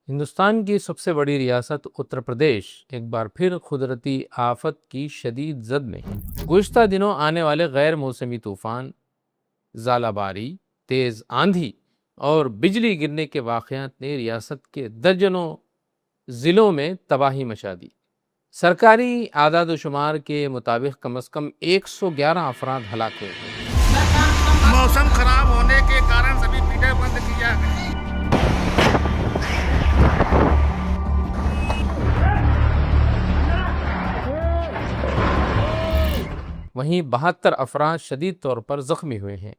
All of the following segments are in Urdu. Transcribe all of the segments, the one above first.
ہندوستان کی سب سے بڑی ریاست اتر پردیش ایک بار پھر قدرتی آفت کی شدید زد میں ہے۔ گزشتہ دنوں آنے والے غیر موسمی طوفان، ژالہ باری، تیز آندھی اور بجلی گرنے کے واقعات نے ریاست کے درجنوں ضلعوں میں تباہی مچا دی۔ سرکاری اعداد و شمار کے مطابق کم از کم 111 افراد ہلاک ہوئے ہیں۔ موسم خراب ہونے کے کارن سبھی فیڈر بند کیا گیا۔ وہیں 72 افراد شدید طور پر زخمی ہوئے ہیں۔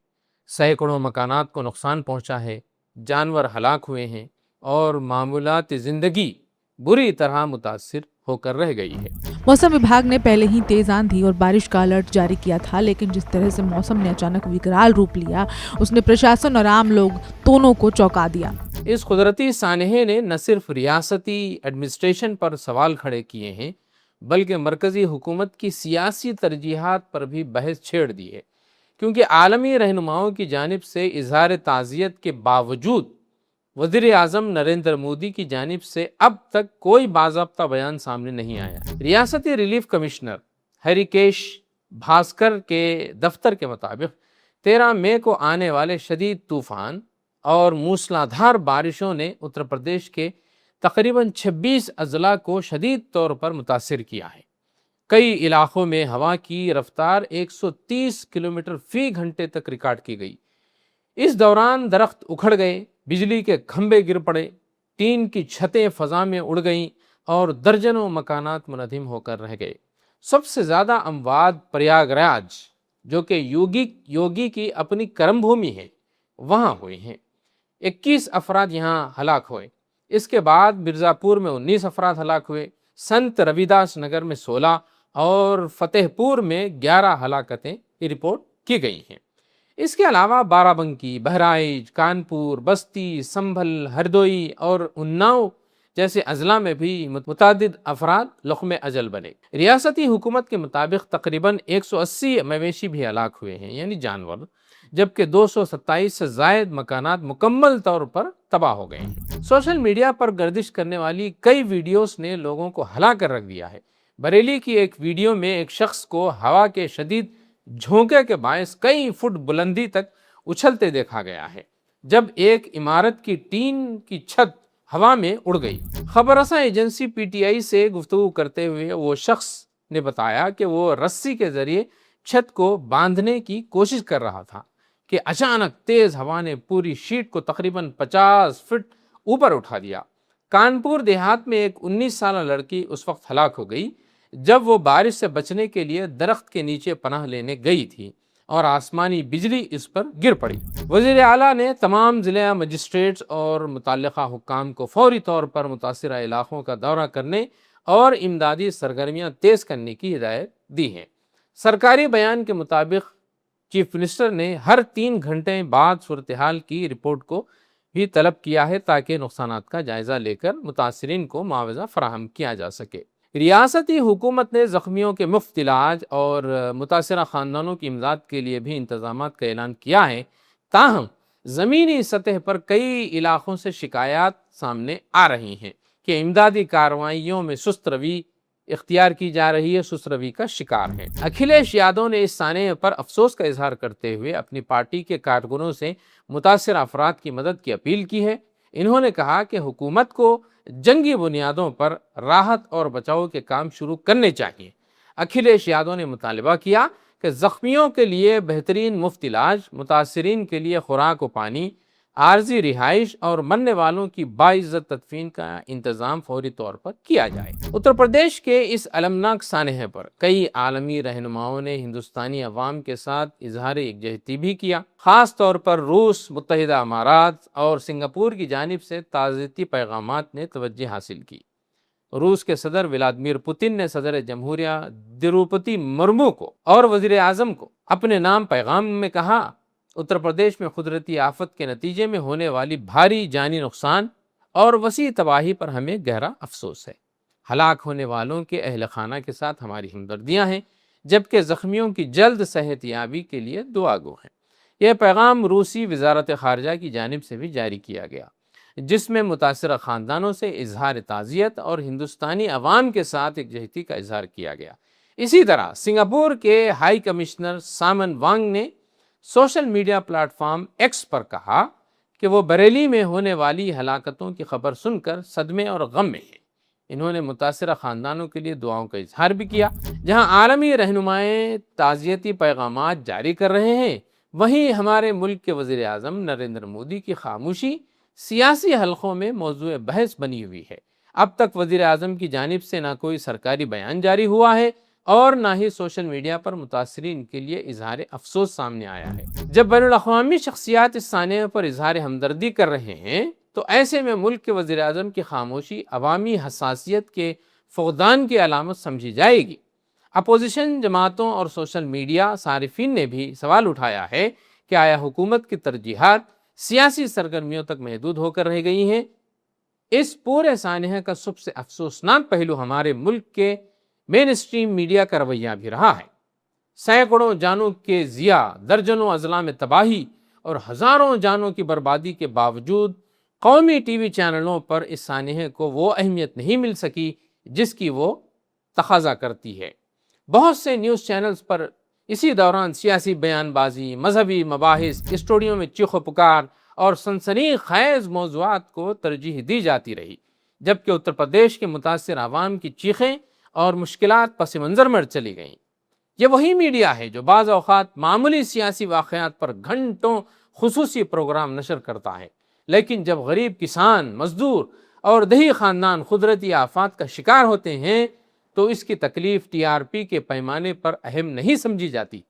سینکڑوں مکانات کو نقصان پہنچا ہے، جانور ہلاک ہوئے ہیں اور معمولات زندگی بری طرح متاثر ہو کر رہ گئی ہے۔ موسم وبھاگ نے پہلے ہی تیز آندھی اور بارش کا الرٹ جاری کیا تھا، لیکن جس طرح سے موسم نے اچانک وکرال روپ لیا، اس نے پرشاسن اور عام لوگ دونوں کو چونکا دیا۔ اس قدرتی سانحے نے نہ صرف ریاستی ایڈمنسٹریشن پر سوال کھڑے کیے ہیں، بلکہ مرکزی حکومت کی سیاسی ترجیحات پر بھی بحث چھیڑ دی ہے، کیونکہ عالمی رہنماؤں کی جانب سے اظہار تعزیت کے باوجود وزیر اعظم نریندر مودی کی جانب سے اب تک کوئی باضابطہ بیان سامنے نہیں آیا۔ ریاستی ریلیف کمشنر ہریکیش بھاسکر کے دفتر کے مطابق 13 مئی کو آنے والے شدید طوفان اور موسلادھار بارشوں نے اتر پردیش کے تقریباً 26 اضلاع کو شدید طور پر متاثر کیا ہے۔ کئی علاقوں میں ہوا کی رفتار 130 کلومیٹر فی گھنٹے تک ریکارڈ کی گئی۔ اس دوران درخت اکھڑ گئے، بجلی کے کھمبے گر پڑے، ٹین کی چھتیں فضا میں اڑ گئیں اور درجنوں مکانات منہدم ہو کر رہ گئے۔ سب سے زیادہ اموات پریاگ راج، جو کہ یوگی کی اپنی کرم بھومی ہے، وہاں ہوئے ہیں۔ 21 افراد یہاں ہلاک ہوئے۔ اس کے بعد مرزا پور میں 19 افراد ہلاک ہوئے، سنت روی داس نگر میں 16 اور فتح پور میں 11 ہلاکتیں رپورٹ کی گئی ہیں۔ اس کے علاوہ بارہ بنکی، بہرائچ، کانپور، بستی، سنبھل، ہردوئی اور اناؤ جیسے اضلاع میں بھی متعدد افراد لقمہ اجل بنے۔ ریاستی حکومت کے مطابق تقریباً 180 مویشی بھی ہلاک ہوئے ہیں، یعنی جانور، جبکہ 227 سے زائد مکانات مکمل طور پر تباہ ہو گئے ہیں۔ سوشل میڈیا پر گردش کرنے والی کئی ویڈیوز نے لوگوں کو ہلا کر رکھ دیا ہے۔ بریلی کی ایک ویڈیو میں ایک شخص کو ہوا کے شدید جھونکے کے باعث کئی فٹ بلندی تک اچھلتے دیکھا گیا ہے، جب ایک عمارت کی ٹین کی چھت ہوا میں اڑ گئی۔ خبر رساں ایجنسی پی ٹی آئی سے گفتگو کرتے ہوئے وہ شخص نے بتایا کہ وہ رسی کے ذریعے چھت کو باندھنے کی کوشش کر رہا تھا کہ اچانک تیز ہوا نے پوری شیٹ کو تقریباً 50 فٹ اوپر اٹھا دیا۔ کانپور دیہات میں ایک 19 سالہ لڑکی اس وقت ہلاک ہو گئی جب وہ بارش سے بچنے کے لیے درخت کے نیچے پناہ لینے گئی تھی اور آسمانی بجلی اس پر گر پڑی۔ وزیر اعلیٰ نے تمام ضلع مجسٹریٹس اور متعلقہ حکام کو فوری طور پر متاثرہ علاقوں کا دورہ کرنے اور امدادی سرگرمیاں تیز کرنے کی ہدایت دی ہے۔ سرکاری بیان کے مطابق چیف منسٹر نے ہر 3 گھنٹے بعد صورتحال کی رپورٹ کو بھی طلب کیا ہے تاکہ نقصانات کا جائزہ لے کر متاثرین کو معاوضہ فراہم کیا جا سکے۔ ریاستی حکومت نے زخمیوں کے مفت علاج اور متاثرہ خاندانوں کی امداد کے لیے بھی انتظامات کا اعلان کیا ہے، تاہم زمینی سطح پر کئی علاقوں سے شکایات سامنے آ رہی ہیں کہ امدادی کارروائیوں میں سست روی اختیار کی جا رہی ہے، سست روی کا شکار ہے۔ اکھلیش یادو نے اس سانحے پر افسوس کا اظہار کرتے ہوئے اپنی پارٹی کے کارکنوں سے متاثرہ افراد کی مدد کی اپیل کی ہے۔ انہوں نے کہا کہ حکومت کو جنگی بنیادوں پر راحت اور بچاؤ کے کام شروع کرنے چاہیے۔ اکھلیش یادو نے مطالبہ کیا کہ زخمیوں کے لیے بہترین مفت علاج، متاثرین کے لیے خوراک و پانی، عارضی رہائش اور مرنے والوں کی باعزت تدفین کا انتظام فوری طور پر کیا جائے۔ اتر پردیش کے اس المناک سانحے پر کئی عالمی رہنماؤں نے ہندوستانی عوام کے ساتھ اظہار یکجہتی بھی کیا۔ خاص طور پر روس، متحدہ امارات اور سنگاپور کی جانب سے تعزیتی پیغامات نے توجہ حاصل کی۔ روس کے صدر ولادیمیر پوتن نے صدر جمہوریہ دروپدی مرمو کو اور وزیر اعظم کو اپنے نام پیغام میں کہا، اتر پردیش میں قدرتی آفت کے نتیجے میں ہونے والی بھاری جانی نقصان اور وسیع تباہی پر ہمیں گہرا افسوس ہے۔ ہلاک ہونے والوں کے اہل خانہ کے ساتھ ہماری ہمدردیاں ہیں، جبکہ زخمیوں کی جلد صحت یابی کے لیے دعا گو ہیں۔ یہ پیغام روسی وزارت خارجہ کی جانب سے بھی جاری کیا گیا۔ جس میں متاثرہ خاندانوں سے اظہار تعزیت اور ہندوستانی عوام کے ساتھ یکجہتی کا اظہار کیا گیا۔ اسی طرح سنگاپور کے ہائی کمشنر سامن وانگ نے social media platform X پر کہا کہ وہ بریلی میں ہونے والی ہلاکتوں کی خبر سن کر صدمے اور غم میں ہیں۔ انہوں نے متاثرہ خاندانوں کے لیے دعاؤں کا اظہار بھی کیا۔ جہاں عالمی رہنمائیں تعزیتی پیغامات جاری کر رہے ہیں، وہیں ہمارے ملک کے وزیر اعظم نریندر مودی کی خاموشی سیاسی حلقوں میں موضوع بحث بنی ہوئی ہے۔ اب تک وزیر اعظم کی جانب سے نہ کوئی سرکاری بیان جاری ہوا ہے اور نہ ہی سوشل میڈیا پر متاثرین کے لیے اظہار افسوس سامنے آیا ہے۔ جب بین الاقوامی شخصیات اس سانحے پر اظہار ہمدردی کر رہے ہیں تو ایسے میں ملک کے وزیر اعظم کی خاموشی عوامی حساسیت کے فقدان کی علامت سمجھی جائے گی۔ اپوزیشن جماعتوں اور سوشل میڈیا صارفین نے بھی سوال اٹھایا ہے کہ آیا حکومت کی ترجیحات سیاسی سرگرمیوں تک محدود ہو کر رہ گئی ہیں؟ اس پورے سانحے کا سب سے افسوسناک پہلو ہمارے ملک کے مین اسٹریم میڈیا کا رویہ بھی رہا ہے۔ سینکڑوں جانوں کے ضیاع، درجنوں اضلاع میں تباہی اور ہزاروں جانوں کی بربادی کے باوجود قومی ٹی وی چینلوں پر اس سانحے کو وہ اہمیت نہیں مل سکی جس کی وہ تقاضا کرتی ہے۔ بہت سے نیوز چینلز پر اسی دوران سیاسی بیان بازی، مذہبی مباحث، اسٹوڈیو میں چیخ و پکار اور سنسنی خیز موضوعات کو ترجیح دی جاتی رہی، جبکہ اتر پردیش کے متاثر عوام کی چیخیں اور مشکلات پس منظر میں چلی گئیں۔ یہ وہی میڈیا ہے جو بعض اوقات معمولی سیاسی واقعات پر گھنٹوں خصوصی پروگرام نشر کرتا ہے، لیکن جب غریب کسان، مزدور اور دیہی خاندان قدرتی آفات کا شکار ہوتے ہیں تو اس کی تکلیف ٹی آر پی کے پیمانے پر اہم نہیں سمجھی جاتی۔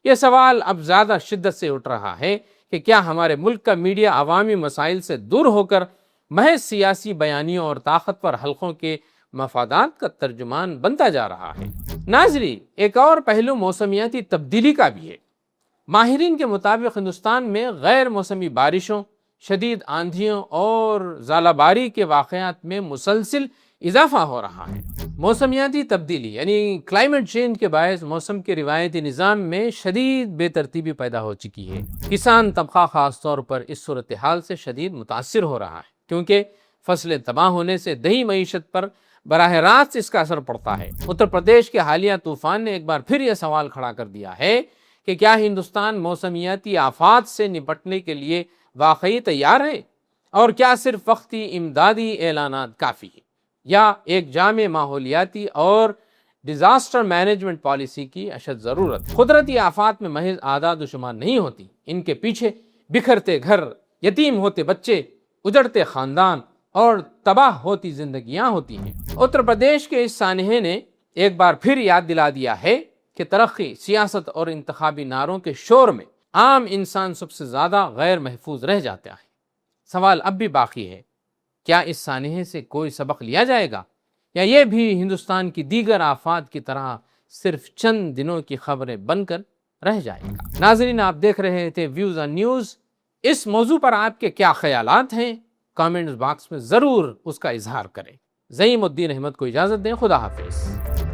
یہ سوال اب زیادہ شدت سے اٹھ رہا ہے کہ کیا ہمارے ملک کا میڈیا عوامی مسائل سے دور ہو کر محض سیاسی بیانیوں اور طاقتور حلقوں کے مفادات کا ترجمان بنتا جا رہا ہے؟ ناظرین، ایک اور پہلو موسمیاتی تبدیلی کا بھی ہے۔ ماہرین کے مطابق ہندوستان میں غیر موسمی بارشوں، شدید آندھیوں اور ژالہ باری کے واقعات میں مسلسل اضافہ ہو رہا ہے۔ موسمیاتی تبدیلی یعنی کلائمیٹ چینج کے باعث موسم کے روایتی نظام میں شدید بے ترتیبی پیدا ہو چکی ہے۔ کسان طبقہ خاص طور پر اس صورتحال سے شدید متاثر ہو رہا ہے، کیونکہ فصلیں تباہ ہونے سے دیہی معیشت پر براہ راست اس کا اثر پڑتا ہے۔ اتر پردیش کے حالیہ طوفان نے ایک بار پھر یہ سوال کھڑا کر دیا ہے کہ کیا ہندوستان موسمیاتی آفات سے نپٹنے کے لیے واقعی تیار ہے، اور کیا صرف وقتی امدادی اعلانات کافی ہیں، یا ایک جامع ماحولیاتی اور ڈیزاسٹر مینجمنٹ پالیسی کی اشد ضرورت۔ قدرتی آفات میں محض اعداد و شمار نہیں ہوتی، ان کے پیچھے بکھرتے گھر، یتیم ہوتے بچے، اجڑتے خاندان اور تباہ ہوتی زندگیاں ہوتی ہیں۔ اتر پردیش کے اس سانحے نے ایک بار پھر یاد دلا دیا ہے کہ ترقی، سیاست اور انتخابی نعروں کے شور میں عام انسان سب سے زیادہ غیر محفوظ رہ جاتا ہے۔ سوال اب بھی باقی ہے، کیا اس سانحے سے کوئی سبق لیا جائے گا، یا یہ بھی ہندوستان کی دیگر آفات کی طرح صرف چند دنوں کی خبریں بن کر رہ جائے گا؟ ناظرین، آپ دیکھ رہے تھے ویوز آن نیوز۔ اس موضوع پر آپ کے کیا خیالات ہیں؟ کامنٹس باکس میں ضرور اس کا اظہار کریں۔ زعیم الدین احمد کو اجازت دیں، خدا حافظ۔